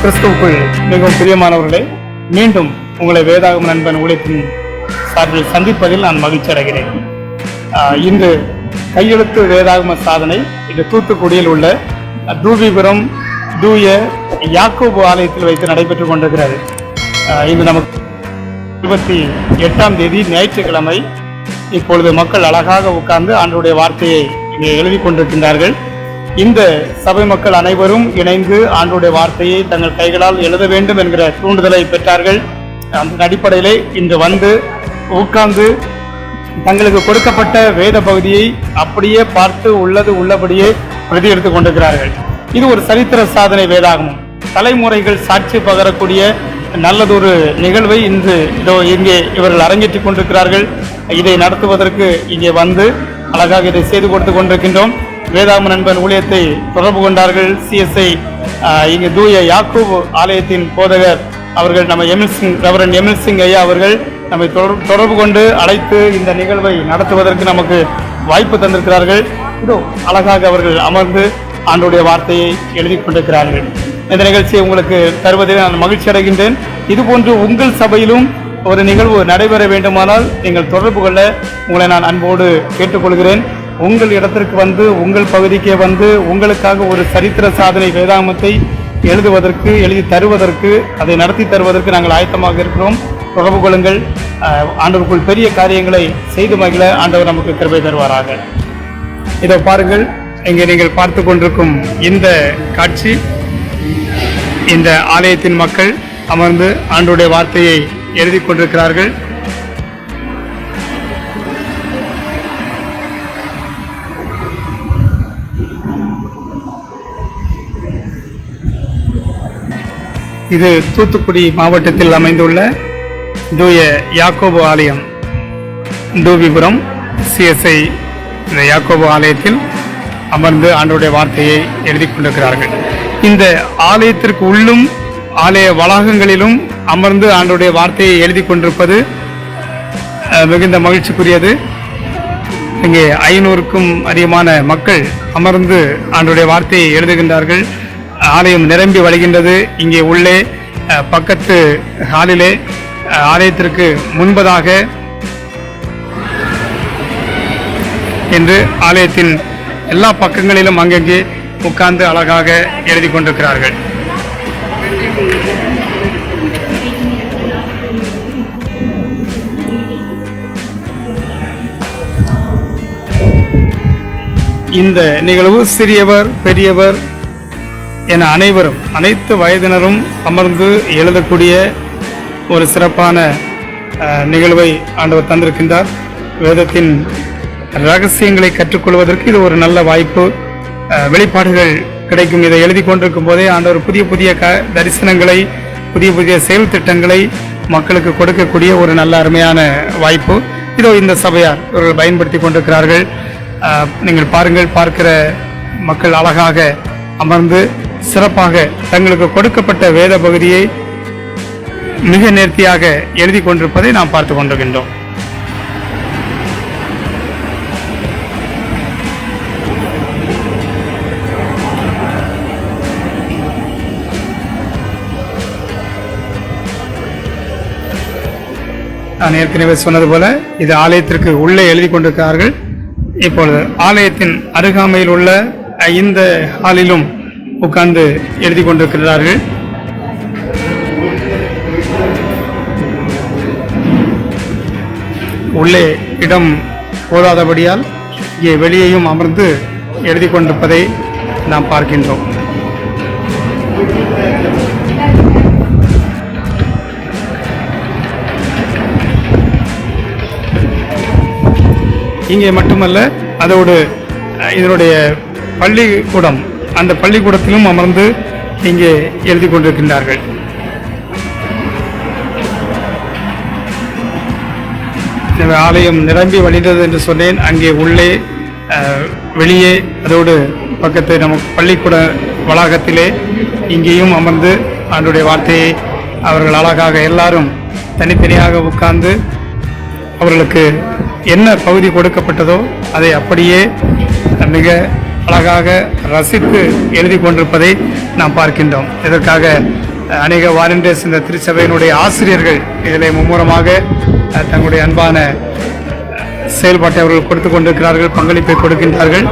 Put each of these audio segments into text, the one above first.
கிறிஸ்துவுக்குள் மிகவும் பிரியமானவர்களே, மீண்டும் உங்களை வேதாகம நண்பன் ஊழியத்தின் சார்பில் சந்திப்பதில் நான் மகிழ்ச்சி அடைகிறேன். இன்று கையெழுத்து வேதாகம சாதனை இந்த தூத்துக்குடியில் உள்ள தூவிபுரம் தூய யாக்கோபு ஆலயத்தில் வைத்து நடைபெற்றுக் கொண்டிருக்கிறது. இன்று நமக்கு 28ஆம் தேதி ஞாயிற்றுக்கிழமை. இப்பொழுது மக்கள் அழகாக உட்கார்ந்து ஆண்டவருடைய வார்த்தையை இங்கே எழுதி கொண்டிருக்கின்றார்கள். இந்த சபை மக்கள் அனைவரும் இணைந்து ஆண்டவருடைய வார்த்தையை தங்கள் கைகளால் எழுத வேண்டும் என்கிற தூண்டுதலை பெற்றார்கள். அந்த அடிப்படையிலே இன்று வந்து உட்கார்ந்து தங்களுக்கு கொடுக்கப்பட்ட வேத பகுதியை அப்படியே பார்த்து உள்ளபடியே பிரதி எடுத்துக் கொண்டிருக்கிறார்கள். இது ஒரு சரித்திர சாதனை வேதாகமம். தலைமுறைகள் சாட்சி பகரக்கூடிய நல்லதொரு நிகழ்வை இன்று இங்கே இவர்கள் அரங்கேற்றிக் கொண்டிருக்கிறார்கள். இதை நடத்துவதற்கு இங்கே வந்து அழகாக இதை செய்து கொடுத்து கொண்டிருக்கின்றோம். வேதாகம நண்பன் ஊழியத்தை தொடர்பு கொண்டார்கள். சிஎஸ்ஐ இங்கே தூய யாக்கோபு ஆலயத்தின் போதகர் அவர்கள் நம்ம ரெவரண்ட் எமில் சிங் ஐயா அவர்கள் நம்மை தொடர்பு கொண்டு அழைத்து இந்த நிகழ்வை நடத்துவதற்கு நமக்கு வாய்ப்பு தந்திருக்கிறார்கள். இதோ அழகாக அவர்கள் அமர்ந்து ஆண்டவருடைய வார்த்தையை எழுதி கொண்டிருக்கிறார்கள். இந்த நிகழ்ச்சியை உங்களுக்கு தருவதில் நான் மகிழ்ச்சி அடைகின்றேன். இதுபோன்று உங்கள் சபையிலும் ஒரு நிகழ்வு நடைபெற வேண்டுமானால் நீங்கள் தொடர்பு கொள்ள உங்களை நான் அன்போடு கேட்டுக்கொள்கிறேன். உங்கள் இடத்திற்கு வந்து உங்கள் பகுதிக்கே வந்து உங்களுக்காக ஒரு சரித்திர சாதனை வேதாகமத்தை எழுதி தருவதற்கு அதை நடத்தி தருவதற்கு நாங்கள் ஆயத்தமாக இருக்கிறோம். தொடர்பு கொள்ளுங்கள். ஆண்டவருக்குள் பெரிய காரியங்களை செய்து மகிழ ஆண்டவர் நமக்கு கிருபை தருவாராக. இதோ பாருங்கள், இங்கே நீங்கள் பார்த்து கொண்டிருக்கும் இந்த காட்சி, இந்த ஆலயத்தின் மக்கள் அமர்ந்து ஆண்டவருடைய வார்த்தையை எழுதி கொண்டிருக்கிறார்கள். இது தூத்துக்குடி மாவட்டத்தில் அமைந்துள்ள தூய யாக்கோபு ஆலயம். தூவிபுரம் சிஎஸ்ஐ இந்த யாக்கோபு ஆலயத்தில் அமர்ந்து ஆண்டவருடைய வார்த்தையை எழுதி கொண்டிருக்கிறார்கள். இந்த ஆலயத்திற்கு உள்ளும் ஆலய வளாகங்களிலும் அமர்ந்து ஆண்டவருடைய வார்த்தையை எழுதி கொண்டிருப்பது மிகுந்த மகிழ்ச்சிக்குரியது. இங்கே 500க்கும் அதிகமான மக்கள் அமர்ந்து ஆண்டவருடைய வார்த்தையை எழுதுகின்றார்கள். ஆலயம் நிரம்பி வழிகின்றது. இங்கே உள்ளே பக்கத்து ஹாலிலே ஆலயத்திற்கு முன்பதாக என்று ஆலயத்தின் எல்லா பக்கங்களிலும் அங்கங்கே உட்கார்ந்து அழகாக எழுதி கொண்டிருக்கிறார்கள். இந்த நிகழ்வு சிறியவர் பெரியவர் என அனைத்து வயதினரும் அமர்ந்து எழுதக்கூடிய ஒரு சிறப்பான நிகழ்வை ஆண்டவர் தந்திருக்கின்றார். வேதத்தின் ரகசியங்களை கற்றுக்கொள்வதற்கு இது ஒரு நல்ல வாய்ப்பு. வெளிப்பாடுகள் கிடைக்கும். இதை எழுதி கொண்டிருக்கும் போதே ஆண்டவர் புதிய தரிசனங்களை, புதிய செயல் திட்டங்களை மக்களுக்கு கொடுக்கக்கூடிய ஒரு நல்ல அருமையான வாய்ப்பு. இதோ இந்த சபையார் இவர்கள் பயன்படுத்தி கொண்டிருக்கிறார்கள். நீங்கள் பாருங்கள், பார்க்கிற மக்கள் அழகாக அமர்ந்து சிறப்பாக தங்களுக்கு கொடுக்கப்பட்ட வேத பகுதியை மிக நேர்த்தியாக எழுதி கொண்டிருப்பதை நாம் பார்த்து கொண்டிருக்கின்றோம். நான் ஏற்கனவே சொன்னது போல இது ஆலயத்திற்கு உள்ளே எழுதி கொண்டிருக்கிறார்கள். இப்பொழுது ஆலயத்தின் அருகாமையில் உள்ள இந்த ஹாலிலும் உட்கார்ந்து எழுதி கொண்டிருக்கிறார்கள். உள்ளே இடம் போதாதபடியால் இங்கே வெளியேயும் அமர்ந்து எழுதி கொண்டிருப்பதை நாம் பார்க்கின்றோம். இங்கே மட்டுமல்ல, அதோடு இதனுடைய பள்ளிக்கூடம், அந்த பள்ளிக்கூடத்திலும் அமர்ந்து இங்கே எழுதி கொண்டிருக்கின்றார்கள். ஆலயம் நிரம்பி வழிந்தது என்று சொன்னேன். அங்கே உள்ளே வெளியே அதோடு பக்கத்து நமக்கு பள்ளிக்கூட வளாகத்திலே இங்கேயும் அமர்ந்து ஆண்டவருடைய வார்த்தையை அவர்கள் அழகாக எல்லாரும் தனித்தனியாக உட்கார்ந்து அவர்களுக்கு என்ன பகுதி கொடுக்கப்பட்டதோ அதை அப்படியே மிக அழகாக ரசித்து எழுதி கொண்டிருப்பதை நாம் பார்க்கின்றோம். இதற்காக அநேக வாலண்டியர்ஸ் இந்த திருச்சபையினுடைய ஆசிரியர்கள் இதில் மும்முரமாக தங்களுடைய அன்பான செயல்பாட்டை அவர்கள் கொடுத்து கொண்டிருக்கிறார்கள், பங்களிப்பை கொடுக்கின்றார்கள்.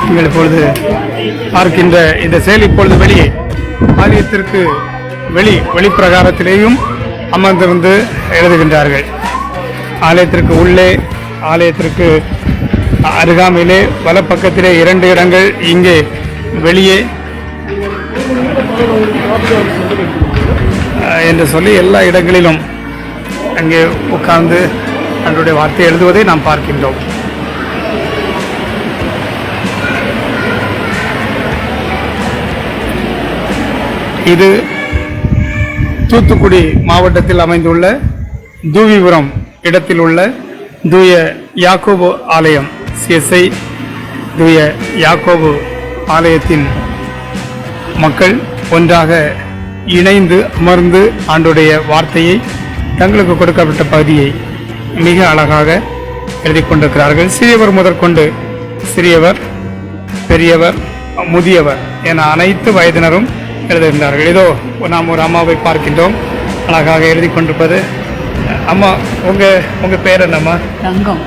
நீங்கள் இப்பொழுது பார்க்கின்ற இந்த செயல் இப்பொழுது வெளியே ஆலயத்திற்கு வெளிப்பிரகாரத்திலேயும் அமர்ந்திருந்து எழுதுகின்றார்கள். ஆலயத்திற்கு உள்ளே, ஆலயத்திற்கு அருகாமையிலே வலப்பக்கத்திலே 2 இடங்கள், இங்கே வெளியே என்று சொல்லி எல்லா இடங்களிலும் அங்கே உட்கார்ந்து அவருடைய வார்த்தை எழுதுவதை நாம் பார்க்கின்றோம். இது தூத்துக்குடி மாவட்டத்தில் அமைந்துள்ள தூவிபுரம் இடத்தில் உள்ள தூய யாக்கோபு ஆலயம், சிஎஸ்ஐ தூய யாக்கோபு ஆலயத்தின் மக்கள் ஒன்றாக இணைந்து அமர்ந்து ஆண்டுடைய வார்த்தையை தங்களுக்கு கொடுக்கப்பட்ட பகுதியை மிக அழகாக எழுதி கொண்டிருக்கிறார்கள். சிறியவர் முதற்கொண்டு சிறியவர், பெரியவர், முதியவர் என அனைத்து வயதினரும் எழுதுகின்றார்கள். இதோ நாம் ஒரு அம்மாவை பார்க்கின்றோம், அழகாக எழுதி கொண்டிருப்பது. அம்மா, உங்க பேர் என்னம்மா? தங்கம்.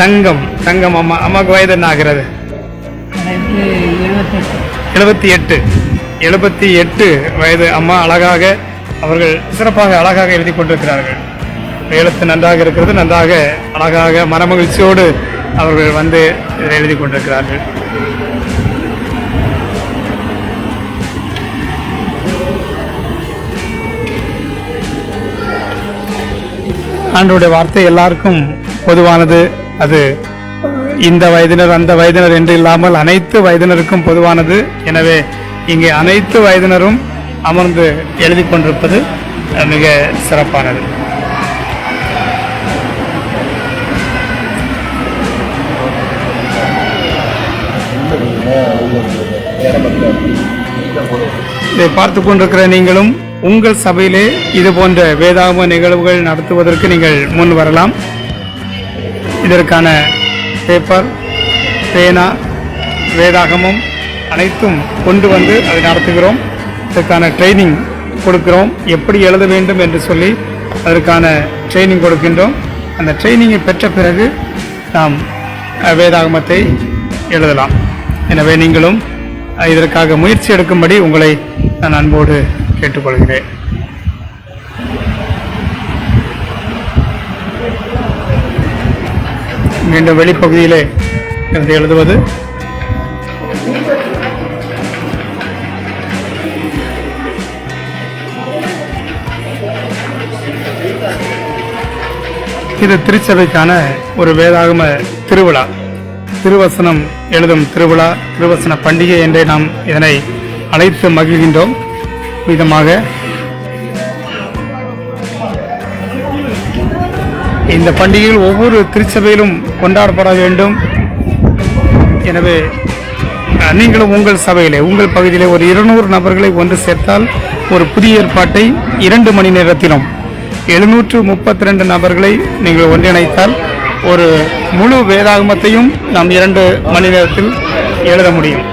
தங்கம். தங்கம் அம்மா. அம்மாவுக்கு வயது என்ன ஆகிறது? 78 வயது அம்மா. அழகாக அவர்கள் சிறப்பாக அழகாக எழுதி கொண்டிருக்கிறார்கள். எழுத்து நன்றாக இருக்கிறது, நன்றாக அழகாக மனமகிழ்ச்சியோடு அவர்கள் வந்து எழுதி கொண்டிருக்கிறார்கள். ஆண்டவருடைய வார்த்தை எல்லாருக்கும் பொதுவானது. அது இந்த வயதினர் அந்த வயதினர் என்று இல்லாமல் அனைத்து வயதினருக்கும் பொதுவானது. எனவே இங்கே அனைத்து வயதினரும் அமர்ந்து எழுதி கொண்டிருப்பது மிக சிறப்பானது. இதை பார்த்து கொண்டிருக்கிற நீங்களும் உங்கள் சபையிலே இது போன்ற வேதாகம நிகழ்வுகள் நடத்துவதற்கு நீங்கள் முன் வரலாம். இதற்கான பேப்பர், பேனா, வேதாகமம் அனைத்தும் கொண்டு வந்து அதை நடத்துகிறோம். இதற்கான ட்ரைனிங் கொடுக்கிறோம். எப்படி எழுத வேண்டும் என்று சொல்லி அதற்கான ட்ரைனிங் கொடுக்கின்றோம். அந்த ட்ரைனிங்கை பெற்ற பிறகு நாம் வேதாகமத்தை எழுதலாம். எனவே நீங்களும் இதற்காக முயற்சி எடுக்கும்படி உங்களை நான் அன்போடு கேட்டுக்கொள்கிறேன். மீண்டும் வெளிப்பகுதியிலே இருந்து எழுதுவது. இது திருச்சபைக்கான ஒரு வேதாகம திருவிழா, திருவசனம் எழுதும் திருவிழா, திருவசன பண்டிகை என்றே நாம் இதனை அழைத்து மகிழ்கின்றோம். விதமாக இந்த பண்டிகையில் ஒவ்வொரு திருச்சபையிலும் கொண்டாடப்பட வேண்டும். எனவே நீங்களும் உங்கள் சபையிலே, உங்கள் பகுதியிலே ஒரு 200 நபர்களை ஒன்று சேர்த்தால் ஒரு புதிய ஏற்பாட்டை 2 மணி நேரத்திலும் 732 நபர்களை நீங்கள் ஒன்றிணைத்தால் ஒரு முழு வேதாகமத்தையும் நாம் 2 மணி நேரத்தில் எழுத முடியும்.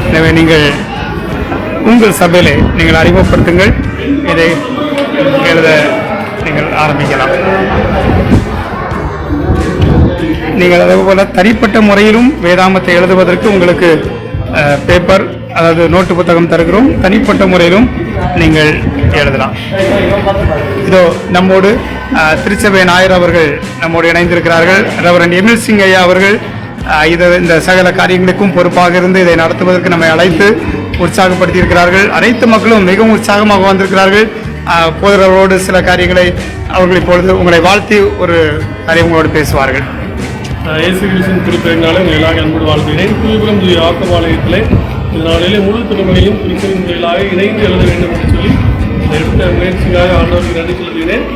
எனவே நீங்கள் உங்கள் சபையிலே நீங்கள் அறிமுகப்படுத்துங்கள். இதை எழுத நீங்கள் ஆரம்பிக்கலாம். நீங்கள் அதே போல தனிப்பட்ட முறையிலும் வேதாகமத்தை எழுதுவதற்கு உங்களுக்கு பேப்பர், அதாவது நோட்டு புத்தகம் தருகிறோம். தனிப்பட்ட முறையிலும் நீங்கள் எழுதலாம். இதோ நம்மோடு திருச்சபை நாயர் அவர்கள் நம்மோடு இணைந்திருக்கிறார்கள். ரெவரண்ட் எமில் சிங் ஐயா அவர்கள் இந்த சகல காரியங்களுக்கும் பொறுப்பாக இருந்து இதை நடத்துவதற்கு நம்மை அழைத்து உற்சாகப்படுத்தியிருக்கிறார்கள். அனைத்து மக்களும் மிகவும் உற்சாகமாக வந்திருக்கிறார்கள். போதரவரோடு சில காரியங்களை அவர்கள் இப்பொழுது உங்களை வாழ்த்தி ஒரு காரியம் உங்களோடு பேசுவார்கள். இயேசு கிறிஸ்துவின் திருப்பெயரினாலே எல்லாரும் அன்போடு வாழ்த்துகிறேன். தூவிபுரம் தூய ஆக்கபாளையத்திலே இந்த நாளிலே முழு திருமணியும் கிறிஸ்துவின் முறையிலாக இணைந்து எழுத வேண்டும் என்று சொல்லி எடுத்த முயற்சிக்காக ஆண்டவருக்கு நன்றி செலுத்துகிறேன்.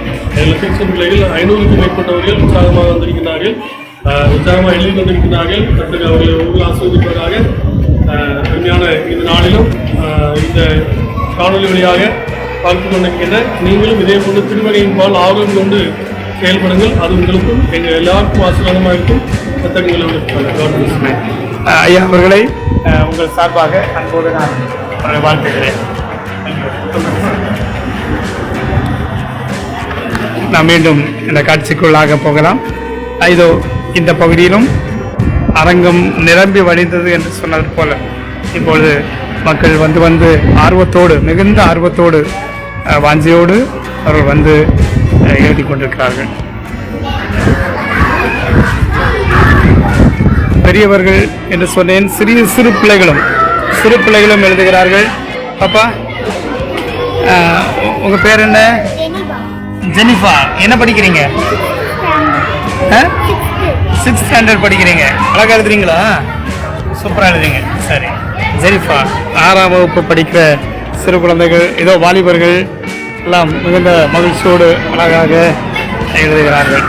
கிறிஸ்துவ பிள்ளைகள் 500க்கும் மேற்பட்டவர்கள் உற்சாகமாக வந்திருக்கிறார்கள், உற்சாகமாக எழுதி கொண்டிருக்கிறார்கள். அவர்களை ஒவ்வொரு ஆசிரியப்பதாக அருமையான இந்த நாளிலும் இந்த காணொலி வழியாக பார்த்து கொண்டிருக்கின்ற நீங்களும் இதே போன்று திருமறையின் பால் ஆர்வம் கொண்டு செயல்படுங்கள். அது உங்களுக்கும் எங்கள் எல்லாருக்கும் ஆசீர்வாதமாக இருக்கும். ஐயா அவர்களை உங்கள் சார்பாக அன்போடு நான் அவர்களை வாழ்த்துகிறேன். நாம் மீண்டும் இந்த காட்சிக்குள்ளாக போகலாம். இதோ இந்த பகுதியிலும் அரங்கம் நிரம்பி வழிந்தது என்று சொன்னது போல இப்பொழுது மக்கள் வந்து ஆர்வத்தோடு, மிகுந்த ஆர்வத்தோடு, வாஞ்சியோடு அவர்கள் வந்து எழுதி கொண்டிருக்கிறார்கள். பெரியவர்கள் என்று சொன்னேன், சிறு பிள்ளைகளும் எழுதுகிறார்கள். பாப்பா, உங்க பேர் என்ன? ஜெனிஃபா. என்ன படிக்கிறீங்க? 6th ஸ்டாண்டர்ட் படிக்கிறீங்க. அழகா எழுதுறீங்களா? சூப்பராக எழுதுறீங்க. சரி, ஜெனிஃபா 6ஆம் வகுப்பு படிக்கிற சிறு குழந்தைகள், ஏதோ வாலிபர்கள் எல்லாம் மிகுந்த மகிழ்ச்சியோடு அழகாக எழுதுகிறார்கள்.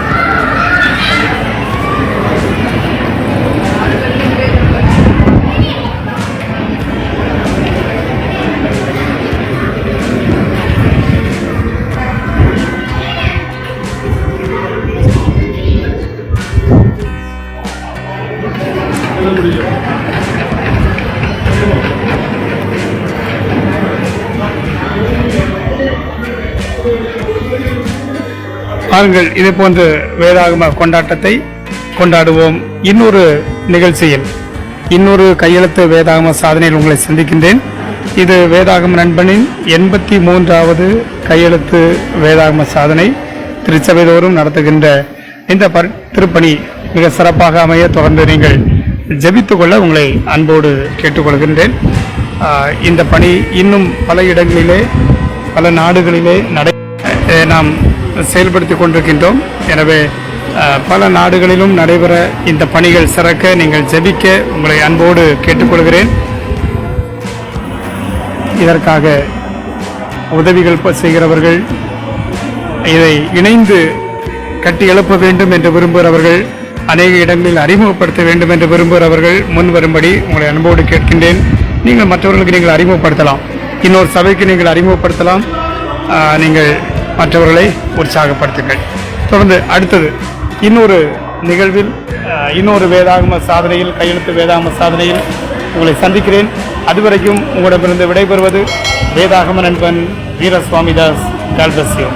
பாருங்கள், இதே போன்ற வேதாகம கொண்டாட்டத்தை கொண்டாடுவோம். இன்னொரு நிகழ்ச்சியில், இன்னொரு கையெழுத்து வேதாகம சாதனையில் உங்களை சந்திக்கின்றேன். இது வேதாகம நண்பனின் 83வது கையெழுத்து வேதாகம சாதனை. திருச்சபைதோறும் நடத்துகின்ற இந்த திருப்பணி மிக சிறப்பாக அமைய தொடர்ந்து நீங்கள் ஜெபித்துக் கொள்ள உங்களை அன்போடு கேட்டுக்கொள்கின்றேன். இந்த பணி இன்னும் பல இடங்களிலே, பல நாடுகளிலே நாம் செயல்படுத்தி கொண்டிருக்கின்றோம். எனவே பல நாடுகளிலும் நடைபெற இந்த பணிகள் சிறக்க நீங்கள் ஜெபிக்க உங்களை அன்போடு கேட்டுக்கொள்கிறேன். இதற்காக உதவிகள் செய்கிறவர்கள், இதை இணைந்து கட்டி எழுப்ப வேண்டும் என்று விரும்புகிறவர்கள், அநேக இடங்களில் அறிமுகப்படுத்த வேண்டும் என்று விரும்புகிறவர்கள் முன் வரும்படி உங்களை அன்போடு கேட்கின்றேன். நீங்கள் மற்றவர்களுக்கு நீங்கள் அறிமுகப்படுத்தலாம், இன்னொரு சபைக்கு நீங்கள் அறிமுகப்படுத்தலாம். நீங்கள் மற்றவர்களை உற்சாகப்படுத்துங்கள். தொடர்ந்து அடுத்தது இன்னொரு நிகழ்வில், இன்னொரு வேதாகம சாதனையில், கையெழுத்து வேதாகம சாதனையில் உங்களை சந்திக்கிறேன். அதுவரைக்கும் உங்களிடமிருந்து விடைபெறுவது வேதாகம நண்பன் வீரசுவாமிதாஸ். God bless you.